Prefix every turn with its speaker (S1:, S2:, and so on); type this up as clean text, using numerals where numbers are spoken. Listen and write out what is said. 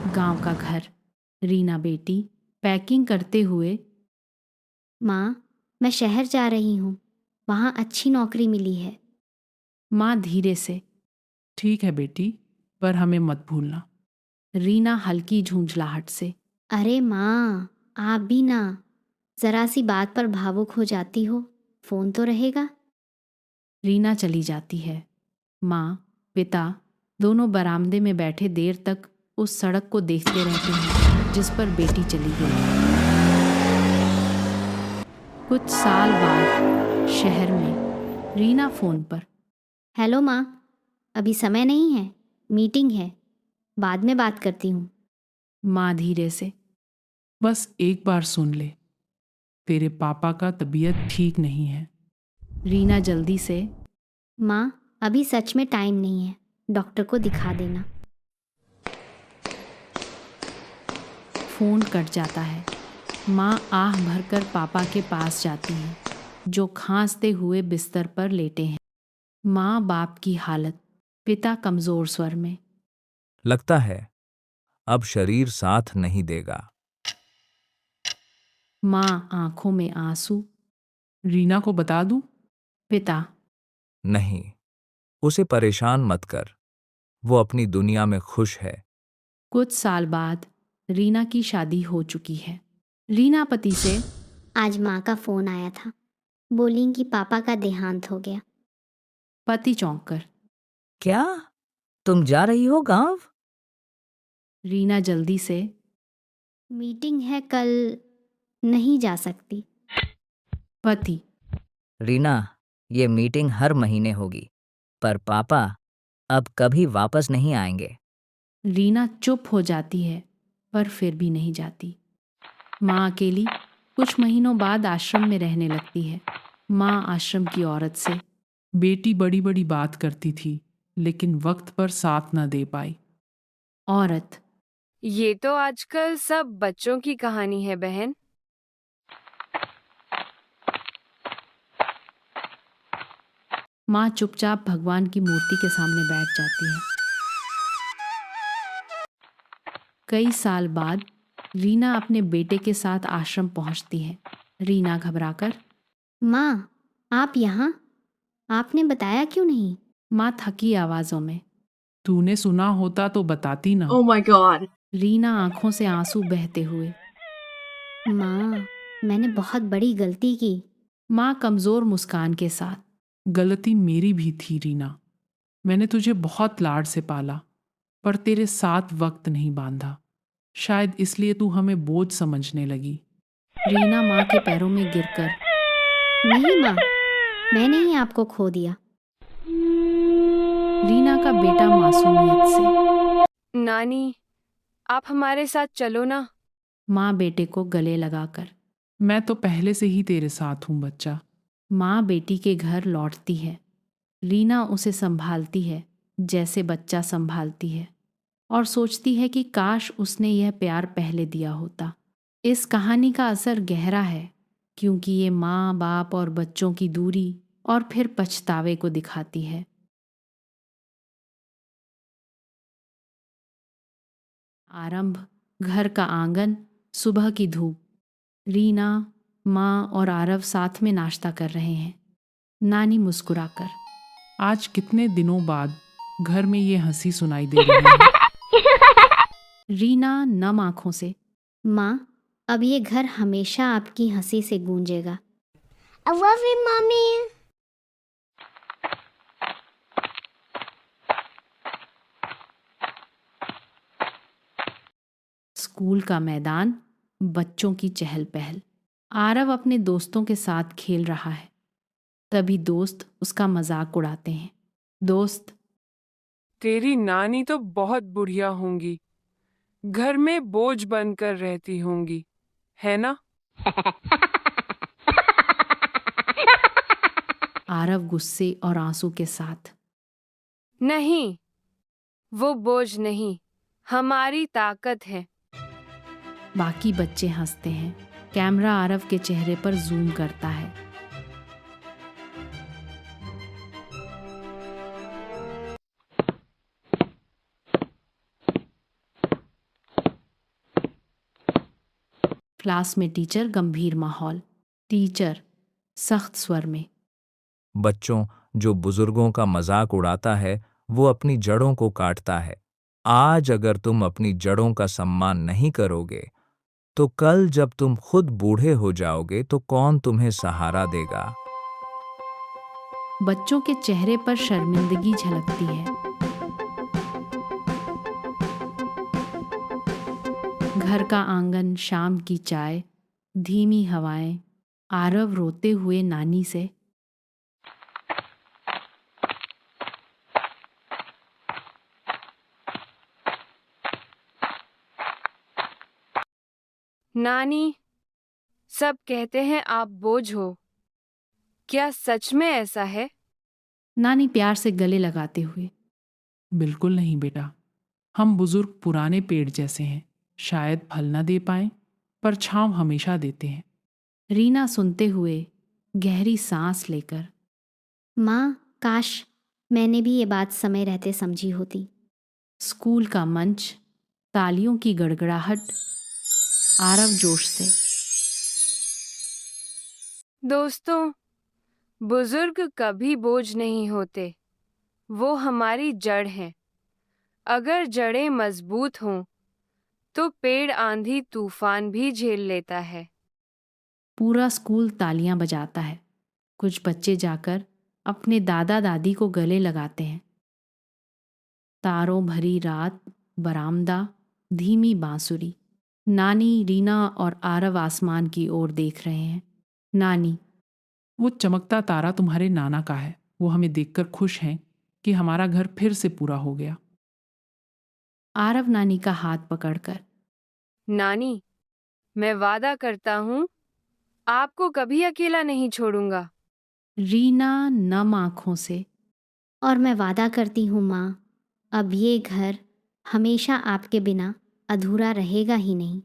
S1: गांव का घर। रीना बेटी पैकिंग करते हुए।
S2: माँ, मैं शहर जा रही हूँ, वहाँ अच्छी नौकरी मिली है।
S1: माँ धीरे से।
S3: ठीक है बेटी, पर हमें मत भूलना।
S1: रीना हल्की झुंझलाहट से।
S2: अरे माँ, आप भी ना, जरा सी बात पर भावुक हो जाती हो, फोन तो रहेगा।
S1: रीना चली जाती है। माँ पिता दोनों बरामदे में बैठे देर तक उस सड़क को देखते रहते हैं जिस पर बेटी चली गई। कुछ साल बाद शहर में रीना फोन पर।
S2: हेलो माँ, अभी समय नहीं है, मीटिंग है, बाद में बात करती हूँ।
S1: माँ धीरे से।
S3: बस एक बार सुन ले, तेरे पापा का तबीयत ठीक नहीं है।
S1: रीना जल्दी से।
S2: माँ, अभी सच में टाइम नहीं है, डॉक्टर को दिखा देना।
S1: फोन कट जाता है। माँ आह भरकर पापा के पास जाती है जो खांसते हुए बिस्तर पर लेटे हैं। माँ बाप की हालत। पिता कमजोर स्वर में।
S4: लगता है अब शरीर साथ नहीं देगा।
S1: माँ आंखों में आंसू।
S3: रीना को बता दूं?
S1: पिता।
S4: नहीं, उसे परेशान मत कर, वो अपनी दुनिया में खुश है।
S1: कुछ साल बाद रीना की शादी हो चुकी है। रीना पति से।
S2: आज माँ का फोन आया था, बोली कि पापा का देहांत हो गया।
S1: पति चौंक कर।
S5: क्या तुम जा रही हो गांव?
S1: रीना जल्दी से।
S2: मीटिंग है कल, नहीं जा सकती।
S1: पति।
S5: रीना, ये मीटिंग हर महीने होगी, पर पापा अब कभी वापस नहीं आएंगे।
S1: रीना चुप हो जाती है पर फिर भी नहीं जाती। माँ अकेली कुछ महीनों बाद आश्रम में रहने लगती है। माँ आश्रम की औरत से।
S3: बेटी बड़ी बड़ी बात करती थी, लेकिन वक्त पर साथ न दे पाई।
S1: औरत।
S6: ये तो आजकल सब बच्चों की कहानी है बहन।
S1: माँ चुपचाप भगवान की मूर्ति के सामने बैठ जाती है। कई साल बाद रीना अपने बेटे के साथ आश्रम पहुंचती है। रीना घबराकर।
S2: माँ, आप यहाँ? आपने बताया क्यों नहीं?
S1: माँ थकी आवाजों में।
S3: तूने सुना होता तो बताती ना।
S7: Oh my god.
S1: रीना आंखों से आंसू बहते हुए।
S2: माँ, मैंने बहुत बड़ी गलती की।
S1: माँ कमजोर मुस्कान के साथ।
S3: गलती मेरी भी थी रीना, मैंने तुझे बहुत लाड से पाला, पर तेरे साथ वक्त नहीं बांधा। शायद इसलिए तू हमें बोझ समझने लगी।
S1: रीना माँ के पैरों में गिरकर।
S2: नहीं माँ, मैंने ही आपको खो दिया।
S1: रीना का बेटा मासूमियत से।
S6: नानी, आप हमारे साथ चलो ना।
S1: माँ बेटे को गले लगाकर।
S3: मैं तो पहले से ही तेरे साथ हूँ बच्चा।
S1: माँ बेटी के घर लौटती है। रीना उसे संभालती है जैसे बच्चा संभालती है और सोचती है कि काश उसने यह प्यार पहले दिया होता। इस कहानी का असर गहरा है क्योंकि ये माँ बाप और बच्चों की दूरी और फिर पछतावे को दिखाती है। आरंभ। घर का आंगन, सुबह की धूप। रीना, माँ और आरव साथ में नाश्ता कर रहे हैं। नानी मुस्कुराकर।
S3: आज कितने दिनों बाद घर में ये हंसी सुनाई दे रही है।
S1: रीना नम आंखों से।
S2: माँ, अब ये घर हमेशा आपकी हंसी से गूंजेगा। I love you, mommy.
S1: School का मैदान, बच्चों की चहल पहल। आरव अपने दोस्तों के साथ खेल रहा है। तभी दोस्त उसका मजाक उड़ाते हैं। दोस्त।
S8: तेरी नानी तो बहुत बुढ़िया होंगी, घर में बोझ बनकर रहती होंगी, है ना?
S1: आरव गुस्से और आंसू के साथ।
S6: नहीं, वो बोझ नहीं, हमारी ताकत है।
S1: बाकी बच्चे हंसते हैं। कैमरा आरव के चेहरे पर जूम करता है। क्लास में टीचर गंभीर माहौल। टीचर सख्त स्वर में।
S4: बच्चों, जो बुजुर्गों का मजाक उड़ाता है वो अपनी जड़ों को काटता है। आज अगर तुम अपनी जड़ों का सम्मान नहीं करोगे तो कल जब तुम खुद बूढ़े हो जाओगे तो कौन तुम्हें सहारा देगा?
S1: बच्चों के चेहरे पर शर्मिंदगी झलकती है। घर का आंगन, शाम की चाय, धीमी हवाएं, आरव रोते हुए नानी से।
S6: नानी, सब कहते हैं आप बोझ हो। क्या सच में ऐसा है?
S1: नानी प्यार से गले लगाते हुए।
S3: बिल्कुल नहीं बेटा, हम बुजुर्ग पुराने पेड़ जैसे हैं, शायद फल न दे पाएं पर छांव हमेशा देते हैं।
S1: रीना सुनते हुए गहरी सांस लेकर।
S2: माँ, काश मैंने भी ये बात समय रहते समझी होती।
S1: स्कूल का मंच, तालियों की गड़गड़ाहट, आरव जोश से।
S6: दोस्तों, बुजुर्ग कभी बोझ नहीं होते। वो हमारी जड़ हैं। अगर जड़ें मजबूत हों तो पेड़ आंधी तूफान भी झेल लेता है।
S1: पूरा स्कूल तालियां बजाता है। कुछ बच्चे जाकर अपने दादा दादी को गले लगाते हैं। तारों भरी रात, बरामदा, धीमी बांसुरी। नानी, रीना और आरव आसमान की ओर देख रहे हैं। नानी,
S3: वो चमकता तारा तुम्हारे नाना का है। वो हमें देखकर खुश हैं कि हमारा घर फिर से पूरा हो गया।
S1: आरव नानी का हाथ पकड़कर।
S6: नानी, मैं वादा करता हूँ आपको कभी अकेला नहीं छोड़ूंगा।
S1: रीना नम आंखों से।
S2: और मैं वादा करती हूँ माँ, अब ये घर हमेशा आपके बिना अधूरा रहेगा ही नहीं।